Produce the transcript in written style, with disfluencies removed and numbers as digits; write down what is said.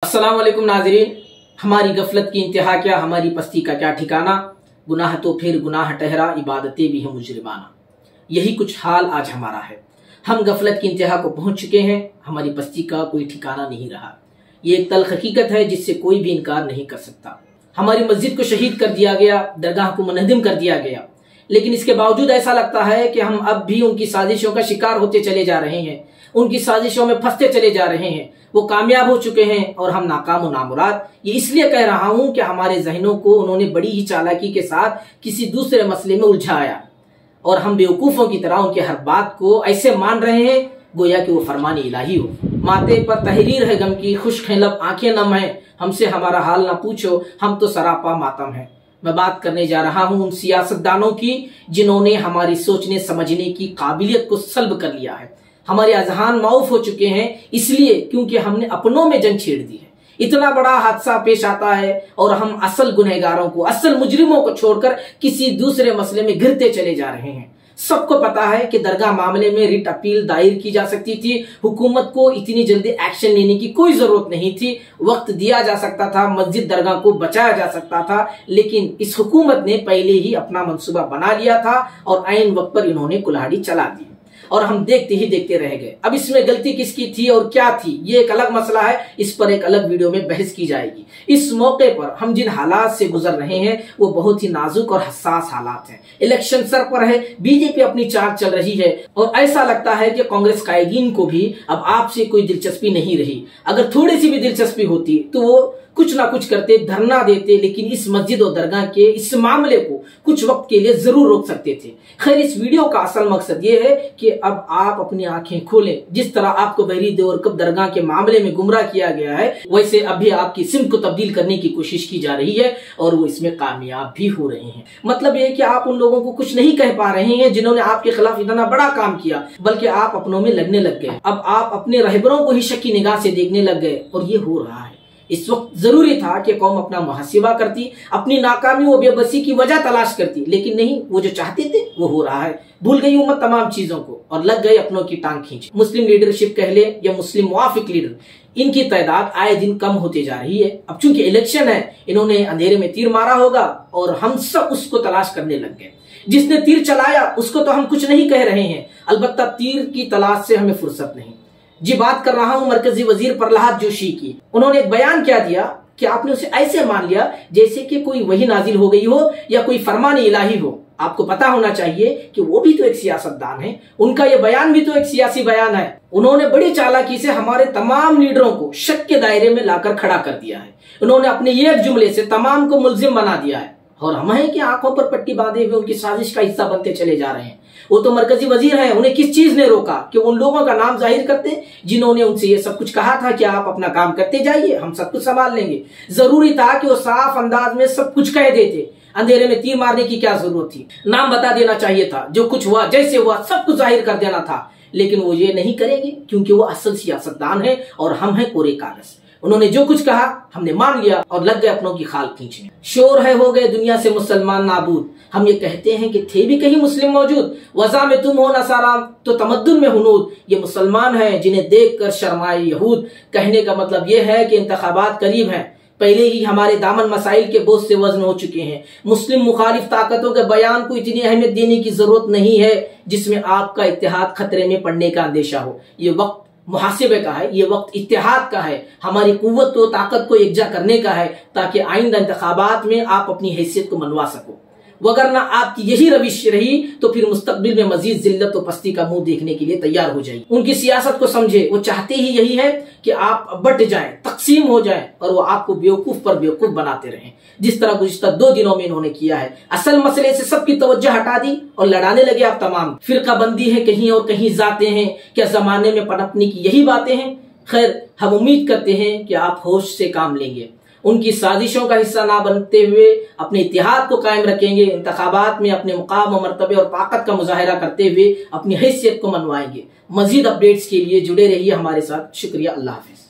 अस्सलाम वालेकुम नाज़रीन, हमारी गफलत की इंतहा क्या, हमारी पस्ती का क्या ठिकाना। गुनाह तो फिर गुनाह ठहरा, इबादतें भी हैं मुजरिमाना। यही कुछ हाल आज हमारा है। हम गफलत की इंतहा को पहुंच चुके हैं, हमारी पस्ती का कोई ठिकाना नहीं रहा। ये एक तल्ख हकीकत है जिससे कोई भी इनकार नहीं कर सकता। हमारी मस्जिद को शहीद कर दिया गया, दरगाह को मुनहदिम कर दिया गया, लेकिन इसके बावजूद ऐसा लगता है कि हम अब भी उनकी साजिशों का शिकार होते चले जा रहे हैं, उनकी साजिशों में फंसते चले जा रहे हैं। वो कामयाब हो चुके हैं और हम नाकाम और नामुराद। ये इसलिए कह रहा हूं कि हमारे जहनों को उन्होंने बड़ी ही चालाकी के साथ किसी दूसरे मसले में उलझाया और हम बेवकूफों की तरह उनकी हर बात को ऐसे मान रहे हैं गोया कि वो फरमानी इलाही हो। माथे पर तहरीर है गम की, खुश्क है लब, आंखें नम है, हमसे हमारा हाल ना पूछो, हम तो सरापा मातम है। मैं बात करने जा रहा हूं उन सियासतदानों की जिन्होंने हमारी सोचने समझने की काबिलियत को सल्ब कर लिया है। हमारे अजहान माऊफ हो चुके हैं इसलिए क्योंकि हमने अपनों में जंग छेड़ दी है। इतना बड़ा हादसा पेश आता है और हम असल गुनहगारों को, असल मुजरिमों को छोड़कर किसी दूसरे मसले में घिरते चले जा रहे हैं। सबको पता है कि दरगाह मामले में रिट अपील दायर की जा सकती थी। हुकूमत को इतनी जल्दी एक्शन लेने की कोई जरूरत नहीं थी, वक्त दिया जा सकता था, मस्जिद दरगाह को बचाया जा सकता था, लेकिन इस हुकूमत ने पहले ही अपना मंसूबा बना लिया था और ऐन वक्त पर इन्होंने कुल्हाड़ी चला दी और हम देखते ही देखते रह गए। अब इसमें गलती किसकी थी और क्या थी, ये एक अलग मसला है, इस पर एक अलग वीडियो में बहस की जाएगी। इस मौके पर हम जिन हालात से गुजर रहे हैं वो बहुत ही नाजुक और हसास हालात हैं। इलेक्शन सर पर है, बीजेपी अपनी चाल चल रही है और ऐसा लगता है कि कांग्रेस कायदीन को भी अब आपसे कोई दिलचस्पी नहीं रही। अगर थोड़ी सी भी दिलचस्पी होती तो वो कुछ ना कुछ करते, धरना देते, लेकिन इस मस्जिद और दरगाह के इस मामले को कुछ वक्त के लिए जरूर रोक सकते थे। खैर, इस वीडियो का असल मकसद ये है कि अब आप अपनी आंखें खोलें। जिस तरह आपको बहरी देवरकब दरगाह के मामले में गुमराह किया गया है, वैसे अभी आपकी सिमत को तब्दील करने की कोशिश की जा रही है और वो इसमें कामयाब भी हो रहे हैं। मतलब ये कि आप उन लोगों को कुछ नहीं कह पा रहे हैं जिन्होंने आपके खिलाफ इतना बड़ा काम किया, बल्कि आप अपनों में लगने लग गए। अब आप अपने रहबरों को ही शक्की निगाह से देखने लग गए और ये हो रहा है। इस वक्त जरूरी था कि कौम अपना मुहासिबा करती, अपनी नाकामी व बेबसी की वजह तलाश करती, लेकिन नहीं, वो जो चाहते थे वो हो रहा है। भूल गई उम्मत तमाम चीजों को और लग गए अपनों की टांग खींच। मुस्लिम लीडरशिप कह ले या मुस्लिम मुआफिक लीडर, इनकी तादाद आए दिन कम होती जा रही है। अब चूंकि इलेक्शन है, इन्होंने अंधेरे में तीर मारा होगा और हम सब उसको तलाश करने लग गए। जिसने तीर चलाया उसको तो हम कुछ नहीं कह रहे हैं, अलबत्ता तीर की तलाश से हमें फुर्सत नहीं। जी, बात कर रहा हूं मरकजी वजीर प्रहलाद जोशी की। उन्होंने एक बयान क्या दिया कि आपने उसे ऐसे मान लिया जैसे कि कोई वही नाजिल हो गई हो या कोई फरमान इलाही हो। आपको पता होना चाहिए कि वो भी तो एक सियासतदान है, उनका ये बयान भी तो एक सियासी बयान है। उन्होंने बड़ी चालाकी से हमारे तमाम लीडरों को शक के दायरे में लाकर खड़ा कर दिया है। उन्होंने अपने ये एक जुमले से तमाम को मुल्जिम बना दिया है और हम हैं कि आंखों पर पट्टी बांधे हुए उनकी साजिश का हिस्सा बनते चले जा रहे हैं। वो तो मरकजी वजीर हैं, उन्हें किस चीज ने रोका कि उन लोगों का नाम जाहिर करते जिन्होंने उनसे ये सब कुछ कहा था कि आप अपना काम करते जाइए, हम सब कुछ संभाल लेंगे। जरूरी था कि वो साफ अंदाज में सब कुछ कह देते, अंधेरे में तीर मारने की क्या जरूरत थी। नाम बता देना चाहिए था, जो कुछ हुआ जैसे हुआ सब कुछ जाहिर कर देना था, लेकिन वो ये नहीं करेंगे क्योंकि वो असल सियासतदान है और हम हैं कोरे कागज। उन्होंने जो कुछ कहा हमने मान लिया और लग गए अपनों की खाल खींचने। शोर है हो गए दुनिया से मुसलमान नाबूद, हम ये कहते हैं कि थे भी कहीं मुस्लिम मौजूद। वज़ा में तुम हो नसारा तो तमद्दुन में हुनूद, ये मुसलमान हैं जिन्हें देखकर शर्माए यहूद। कहने का मतलब ये है कि इंतखाबात करीब हैं, पहले ही हमारे दामन मसाइल के बोझ से वजन हो चुके हैं। मुस्लिम मुखालिफ ताकतों के बयान को इतनी अहमियत देने की जरूरत नहीं है जिसमें आपका इत्तेहाद खतरे में पड़ने का अंदेशा हो। ये वक्त मुहासिबे का है, ये वक्त इत्तेहाद का है, हमारी कुव्वत और ताकत को एकजा करने का है ताकि आइंदा इंतखाबात में आप अपनी हैसियत को मनवा सको। वगरना आपकी यही रविश रही तो फिर मुस्तकबिल में मजीद जिल्लत और पस्ती का मुंह देखने के लिए तैयार हो जाएगी। उनकी सियासत को समझे, वो चाहते ही यही है कि आप बट जाएं, तकसीम हो जाएं और वो आपको बेवकूफ पर बेवकूफ बनाते रहें, जिस तरह गुज़िश्ता 2 दिनों में इन्होंने किया है। असल मसले से सबकी तवज्जो हटा दी और लड़ाने लगे आप तमाम। फिरका बंदी है कहीं और कहीं जाते हैं, क्या जमाने में पनपने की यही बातें हैं। खैर, हम उम्मीद करते हैं कि आप होश से काम लेंगे, उनकी साजिशों का हिस्सा ना बनते हुए अपने इत्तेहाद को कायम रखेंगे, इंतखाबात में अपने मुकाम और मर्तबे और ताकत का मुजाहिरा करते हुए अपनी हैसियत को मनवाएंगे। मजीद अपडेट्स के लिए जुड़े रहिए हमारे साथ। शुक्रिया, अल्लाह हाफिज।